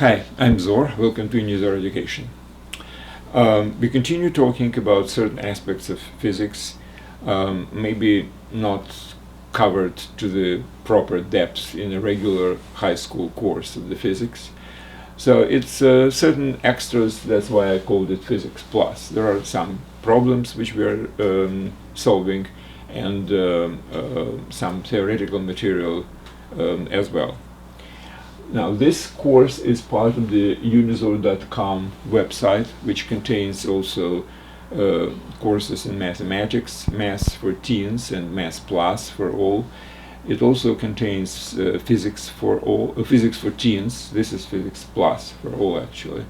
Hi, I'm Zor. Welcome to Unizor Education. We continue talking about certain aspects of physics, maybe not covered to the proper depth in a regular high school course of the physics. So it's certain extras, that's why I called it Physics Plus. There are some problems which we are solving and some theoretical material as well. Now, this course is part of the Unizor.com website, which contains also courses in mathematics, maths for teens, and maths plus for all. It also contains physics for all, physics for teens. This is physics plus for all, actually.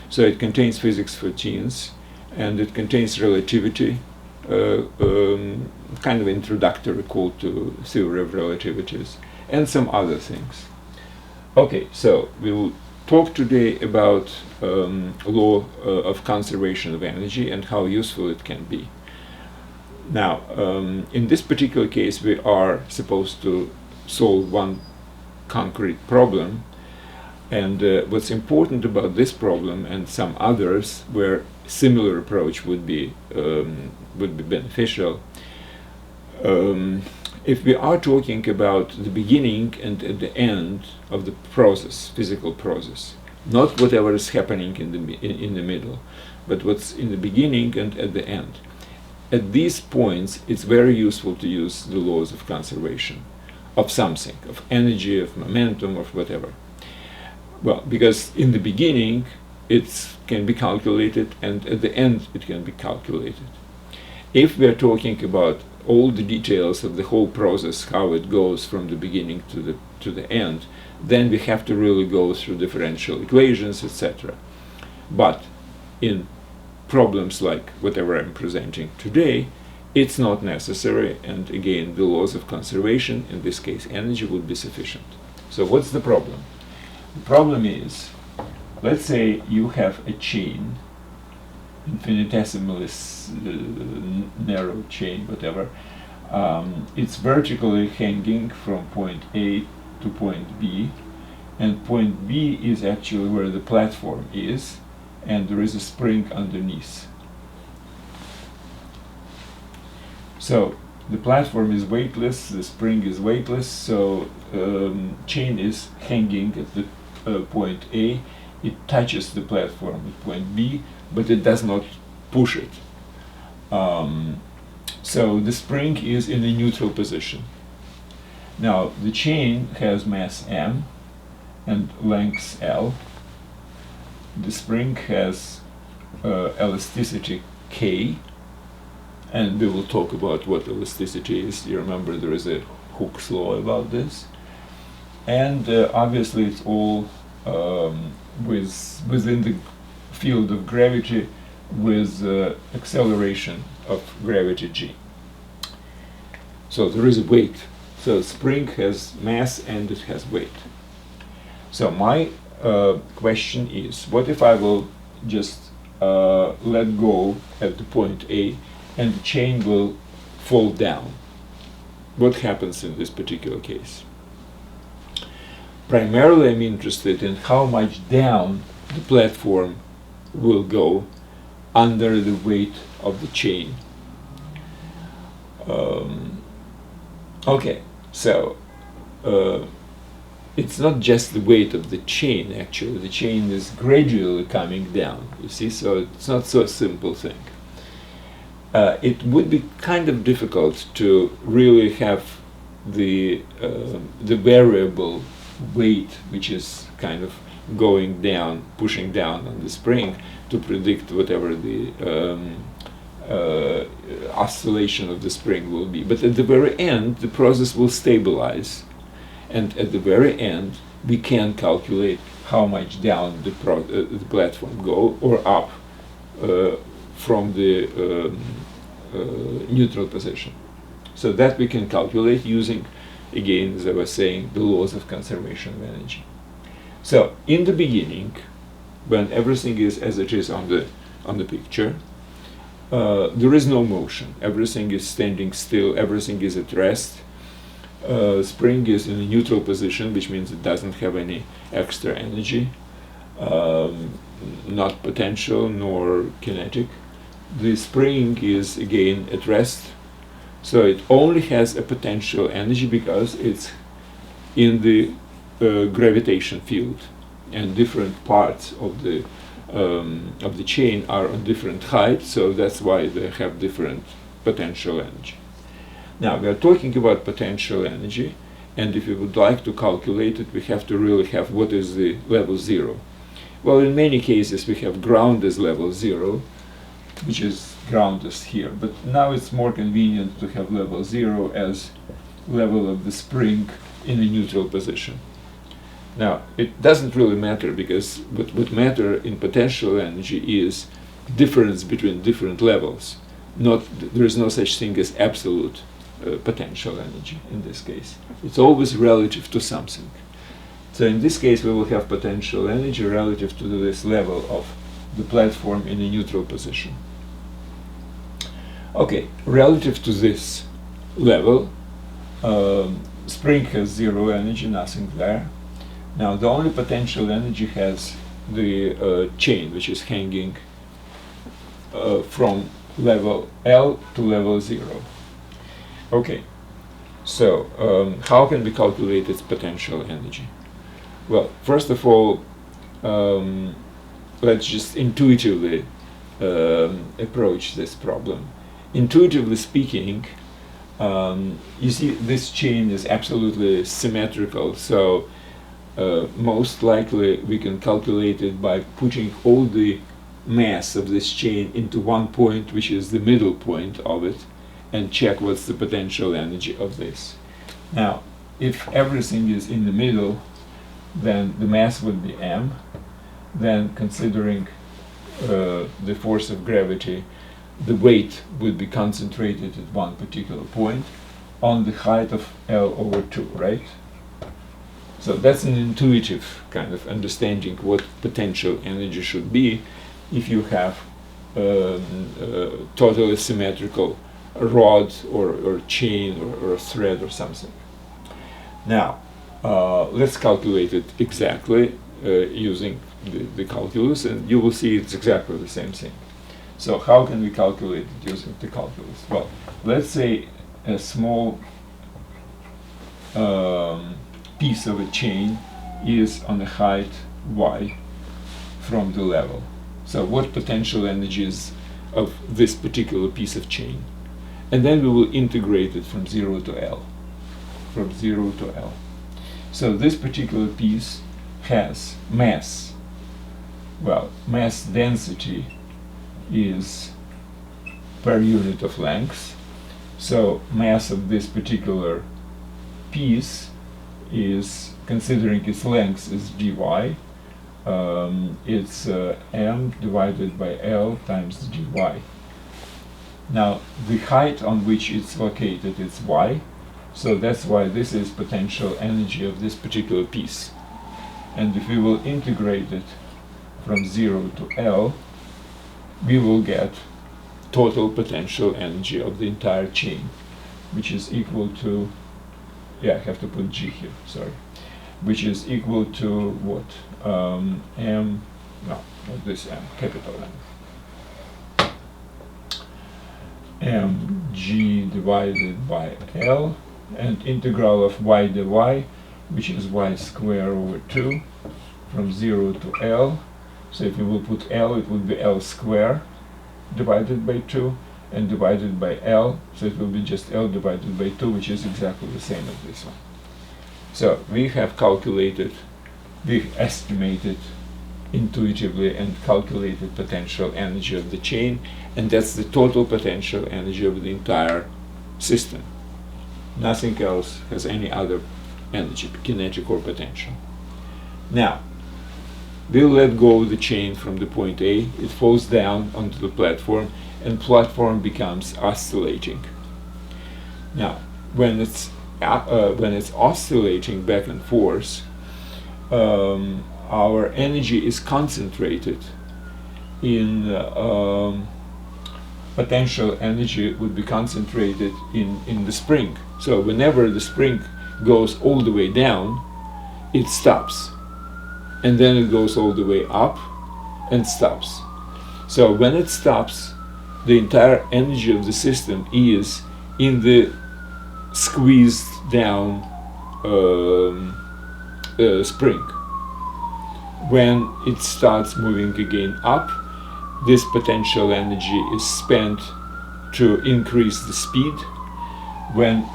So it contains physics for teens, and it contains relativity, kind of introductory call to theory of relativities, and some other things. Okay, so we'll talk today about law of conservation of energy and how useful it can be. Now, in this particular case, we are supposed to solve one concrete problem, and what's important about this problem and some others where similar approach would be beneficial. If we are talking about the beginning and at the end of the process, physical process, not whatever is happening in the middle, but what's in the beginning and at the end. At these points, it's very useful to use the laws of conservation of something, of energy, of momentum, of whatever. Well, because in the beginning it can be calculated, and at the end it can be calculated. If we are talking about all the details of the whole process, how it goes from the beginning to the end, then we have to really go through differential equations, etc. But in problems like whatever I'm presenting today, it's not necessary, and again, the laws of conservation, in this case energy, would be sufficient. So what's the problem? The problem is, let's say you have a chain, infinitesimally narrow chain, whatever. It's vertically hanging from point A to point B, and point B is actually where the platform is, and there is a spring underneath. So the platform is weightless, the spring is weightless, so chain is hanging at the point A. It touches the platform at point B, but it does not push it. So the spring is in a neutral position. Now, the chain has mass m and length L. The spring has elasticity K, and we will talk about what elasticity is. You remember there is a Hooke's law about this. And obviously it's all within the field of gravity with acceleration of gravity g. So there is a weight. So spring has mass and it has weight. So my question is, what if I will just let go at the point A and the chain will fall down? What happens in this particular case? Primarily I'm interested in how much down the platform will go under the weight of the chain. Okay, so it's not just the weight of the chain, actually. The chain is gradually coming down, you see, so it's not so simple thing. It would be kind of difficult to really have the variable weight, which is kind of going down, pushing down on the spring, to predict whatever the oscillation of the spring will be. But at the very end, the process will stabilize, and at the very end, we can calculate how much down the platform go or up from the neutral position. So that we can calculate using, again, as I was saying, the laws of conservation of energy. So in the beginning, when everything is as it is on the picture, there is no motion. Everything is standing still. Everything is at rest. Spring is in a neutral position, which means it doesn't have any extra energy. not potential nor kinetic. The spring is again at rest, so it only has a potential energy because it's in the gravitation field, and different parts of the chain are on different heights, so that's why they have different potential energy. Now we are talking about potential energy, and if we would like to calculate it, we have to really have what is the level zero. Well, in many cases we have ground as level zero, which is ground is here, but now it's more convenient to have level zero as level of the spring in a neutral position. Now, it doesn't really matter, because what matter in potential energy is difference between different levels. There is no such thing as absolute potential energy in this case. It's always relative to something. So in this case we will have potential energy relative to this level of the platform in a neutral position. Okay, relative to this level, spring has zero energy, nothing there. Now the only potential energy has the chain, which is hanging from level L to level 0. Okay, so how can we calculate its potential energy? Well, first of all, let's just intuitively approach this problem. Intuitively speaking, you see this chain is absolutely symmetrical, so most likely we can calculate it by putting all the mass of this chain into one point, which is the middle point of it, and check what's the potential energy of this. Now, if everything is in the middle, then the mass would be m. Then, considering the force of gravity, the weight would be concentrated at one particular point on the height of L over 2, right? So that's an intuitive kind of understanding what potential energy should be if you have totally symmetrical rod or chain or a thread or something. Now, let's calculate it exactly using the calculus, and you will see it's exactly the same thing. So how can we calculate it using the calculus? Well, let's say a small piece of a chain is on a height y from the level. So what potential energy is of this particular piece of chain? And then we will integrate it from 0 to L. From 0 to L. So this particular piece has mass. Well, mass density is per unit of length. So mass of this particular piece is, considering its length, is dy. It's m divided by L times dy. Now the height on which it's located is y, so that's why this is potential energy of this particular piece. And if we will integrate it from 0 to L, we will get total potential energy of the entire chain, which is equal to, I have to put G here, sorry, which is equal to what? M, no, not this M, capital M. Mg divided by L, and integral of y dy, which is y squared over 2, from 0 to L. So if you will put L, it would be L squared divided by 2, and divided by L, so it will be just L divided by 2, which is exactly the same as this one. So we have calculated, we estimated intuitively and calculated potential energy of the chain, and that's the total potential energy of the entire system. Nothing else has any other energy, kinetic or potential. Now, we'll let go of the chain from the point A, it falls down onto the platform, and platform becomes oscillating. Now, when it's oscillating back and forth, our energy is concentrated in potential energy would be concentrated in the spring. So whenever the spring goes all the way down, it stops. and then it goes all the way up and stops. So when it stops, the entire energy of the system is in the squeezed down spring. When it starts moving again up, this potential energy is spent to increase the speed. When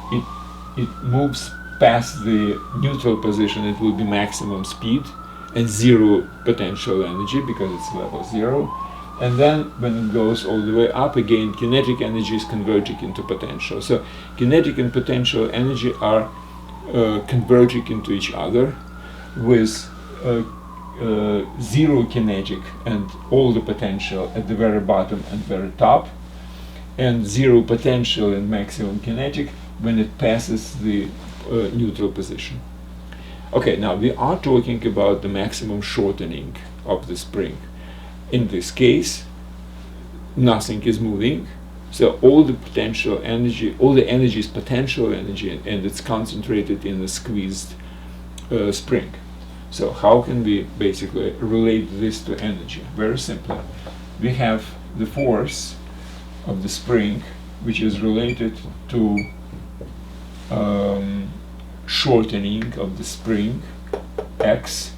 it moves past the neutral position, it will be maximum speed and zero potential energy because it's level 0. And then when it goes all the way up again, kinetic energy is converting into potential. So kinetic and potential energy are converging into each other with zero kinetic and all the potential at the very bottom and very top, and zero potential and maximum kinetic when it passes the neutral position. Okay, now we are talking about the maximum shortening of the spring. In this case, nothing is moving, so all the potential energy, all the energy is potential energy, and it's concentrated in the squeezed spring. So how can we basically relate this to energy? Very simply. We have the force of the spring, which is related to shortening of the spring, x,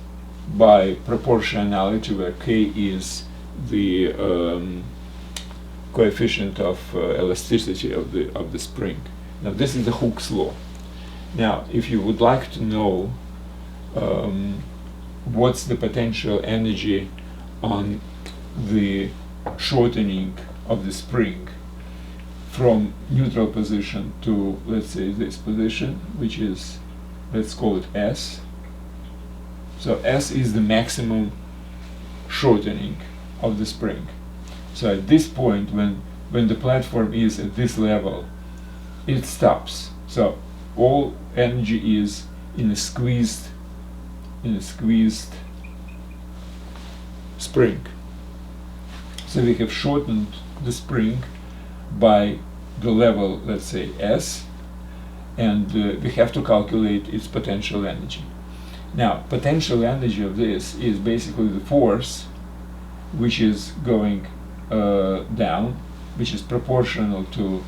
by proportionality, where k is the coefficient of elasticity of the spring. Now this is the Hooke's law. Now if you would like to know what's the potential energy on the shortening of the spring from neutral position to, let's say, this position, which is, let's call it S. So S is the maximum shortening of the spring. So at this point, when the platform is at this level, it stops. So all energy is in a squeezed spring. So we have shortened the spring by the level, let's say, S, and we have to calculate its potential energy. Now, potential energy of this is basically the force which is going down, which is proportional to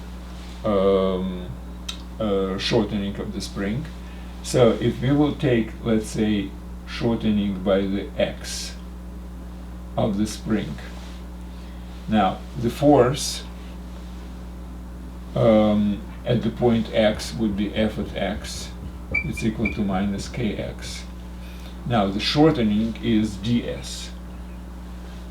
shortening of the spring. So if we will take, let's say, shortening by the x of the spring, now the force at the point x would be f of x, it's equal to minus kx. Now the shortening is ds.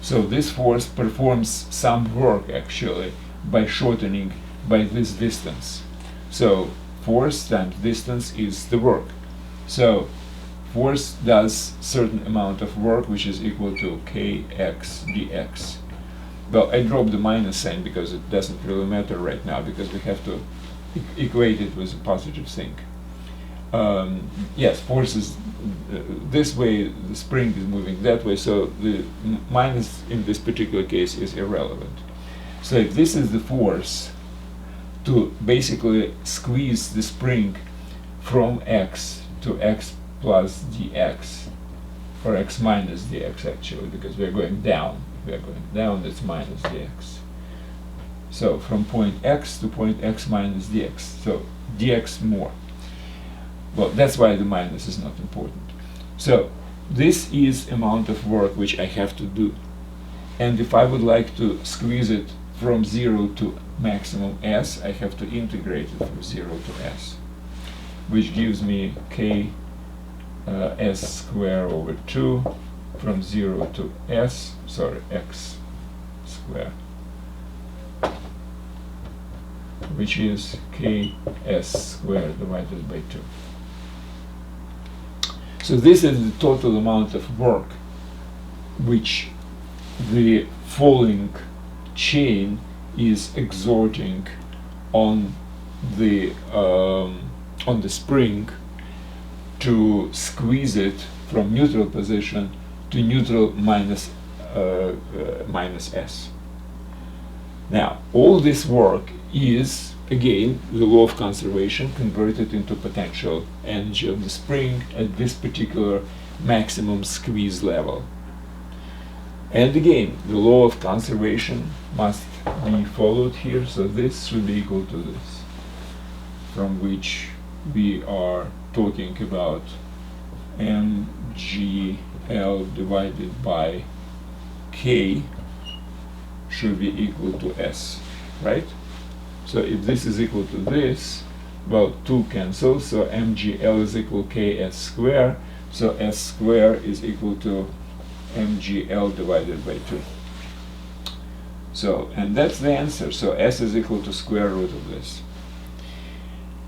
So this force performs some work actually by shortening by this distance. So force times distance is the work. So force does certain amount of work which is equal to kx dx. Well, I dropped the minus sign because it doesn't really matter right now, because we have to equate it with a positive thing. Yes, force is this way, the spring is moving that way, so the minus in this particular case is irrelevant. So if this is the force to basically squeeze the spring from x to x plus dx, or x minus dx actually, because we are going down. That's minus dx. So from point x to point x minus dx, so dx more. Well, that's why the minus is not important. So this is amount of work which I have to do. And if I would like to squeeze it from 0 to maximum s, I have to integrate it from 0 to s, which gives me k s square over 2 from 0 to s, x square, which is k s squared divided by 2. So this is the total amount of work which the falling chain is exerting on the spring to squeeze it from neutral position to neutral minus s. Now, all this work is, again, the law of conservation converted into potential energy of the spring at this particular maximum squeeze level. And again, the law of conservation must be followed here, so this should be equal to this, from which we are talking about mgl divided by k should be equal to s, right? So if this is equal to this, well, 2 cancels, so mgl is equal ks square, so s square is equal to mgl divided by 2. So, and that's the answer, so s is equal to square root of this.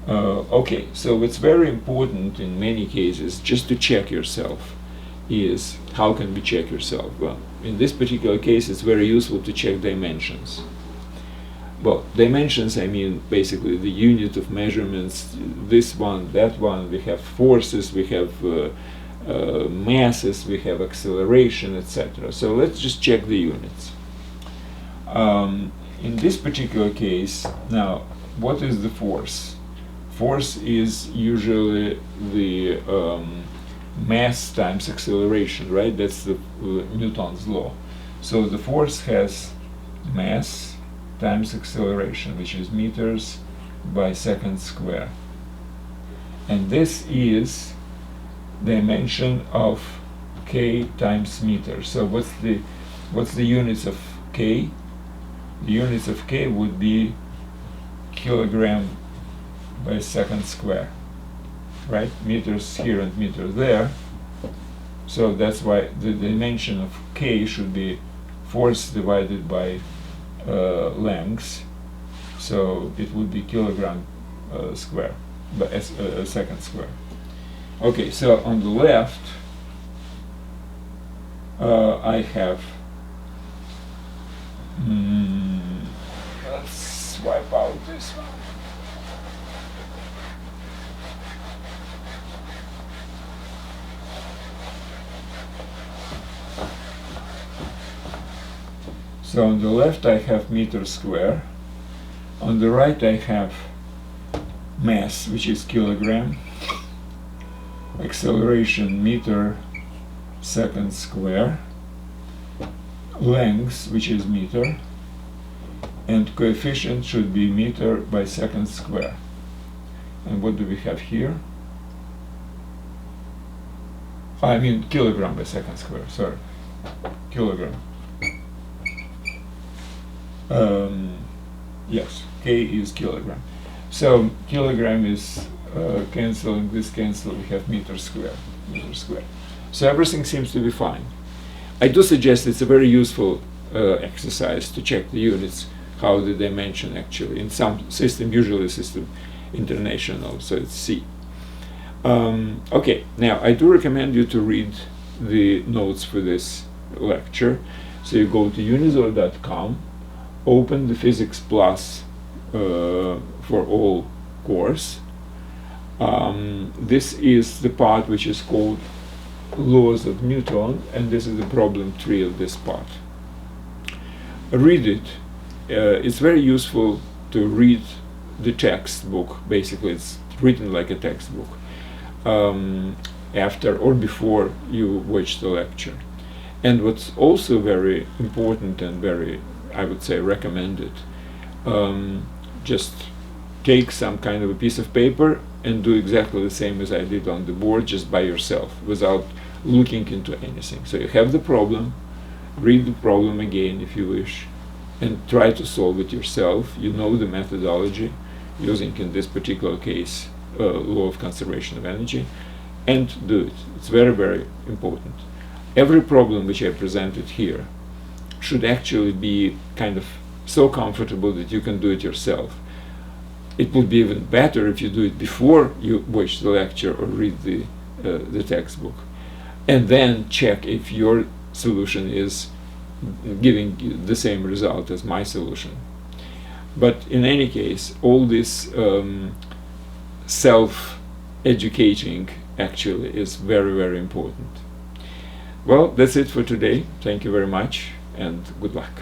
Okay, so what's very important in many cases, just to check yourself, is how can we check yourself? Well, in this particular case, it's very useful to check dimensions. Well, dimensions, I mean basically the unit of measurements, this one, that one, we have forces, we have masses, we have acceleration, etc. So let's just check the units. In this particular case, now, what is the force? Force is usually the mass times acceleration, right? That's the Newton's law. So the force has mass times acceleration, which is meters by second square. And this is dimension of k times meter. So what's the units of k? The units of k would be kilogram by second square, right? Meters here and meter there. So that's why the dimension of k should be force divided by length. So it would be kilogram square by second square. Okay, so on the left I have let's wipe out this one. So on the left I have meter square, on the right I have mass, which is kilogram, acceleration meter second square, length, which is meter, and coefficient should be meter by second square. And what do we have here? I mean kilogram by second square, sorry, kilogram. Yes, k is kilogram. So kilogram is canceling this cancel, we have meter square. So everything seems to be fine. I do suggest it's a very useful exercise to check the units, how the dimension actually, in some system, usually system international, so it's C. Okay, now I do recommend you to read the notes for this lecture. So you go to unizor.com, open the Physics Plus for all course. This is the part which is called laws of Newton, and this is the problem 3 of this part. Read it. It's very useful to read the textbook. Basically, it's written like a textbook after or before you watch the lecture. And what's also very important and very, I would say, recommended, just take some kind of a piece of paper and do exactly the same as I did on the board, just by yourself, without looking into anything. So you have the problem, read the problem again if you wish, and try to solve it yourself. You know the methodology, using in this particular case law of conservation of energy, and do it. It's very, very important. Every problem which I presented here should actually be kind of so comfortable that you can do it yourself. It would be even better if you do it before you watch the lecture or read the textbook, and then check if your solution is giving you the same result as my solution. But in any case, all this self-educating actually is very, very important. Well, that's it for today. Thank you very much, and good luck.